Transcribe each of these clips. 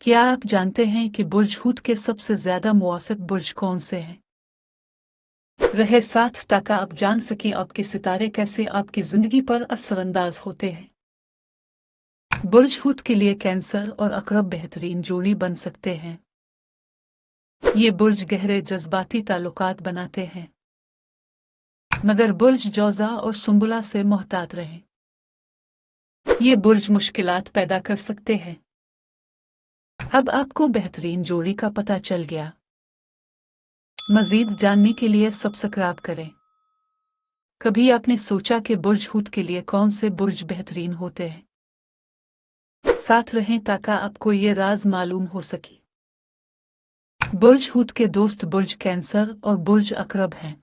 क्या आप जानते हैं कि बुर्ज हूत के सबसे ज्यादा मुवाफिक बुर्ज कौन से हैं? रहे साथ ताकि आप जान सकें आपके सितारे कैसे आपकी जिंदगी पर असरअंदाज होते हैं। बुर्ज हूत के लिए कैंसर और अकरब बेहतरीन जोड़ी बन सकते हैं। ये बुर्ज गहरे जज्बाती ताल्लुकात बनाते हैं, मगर बुर्ज जौजा और सुंबुला से मोहतात रहें। ये बुर्ज मुश्किलात पैदा कर सकते हैं। अब आपको बेहतरीन जोड़ी का पता चल गया। मजीद जानने के लिए सब्सक्राइब करें। कभी आपने सोचा कि बुर्ज हूत के लिए कौन से बुर्ज बेहतरीन होते हैं? साथ रहें ताकि आपको ये राज मालूम हो सके। बुर्ज हूत के दोस्त बुर्ज कैंसर और बुर्ज अकरब हैं।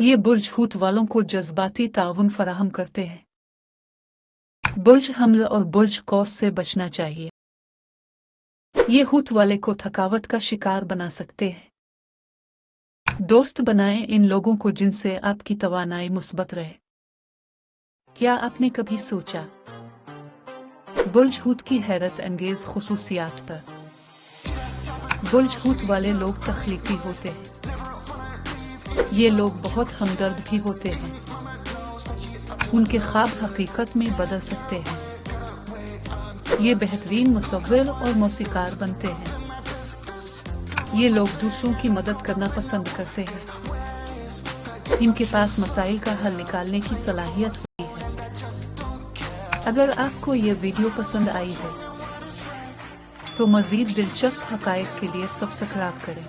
ये बुर्ज हूत वालों को जज्बाती ताउन फराहम करते हैं। बुर्ज हमल और बुर्ज कौस से बचना चाहिए। ये हूत वाले को थकावट का शिकार बना सकते हैं। दोस्त बनाएं इन लोगों को जिनसे आपकी तवानाई मुस्बत रहे। क्या आपने कभी सोचा बुर्ज हूत की हैरत अंगेज खुसूसियात पर? बुर्ज हूत वाले लोग तख्लीकी होते हैं। ये लोग बहुत हमदर्द भी होते हैं। उनके ख्वाब हकीकत में बदल सकते हैं। ये बेहतरीन मुसव्विर और मौसीकार बनते हैं। ये लोग दूसरों की मदद करना पसंद करते हैं। इनके पास मसाइल का हल निकालने की सलाहियत होती है। अगर आपको ये वीडियो पसंद आई है तो मजीद दिलचस्प हकायक के लिए सब्सक्राइब करें।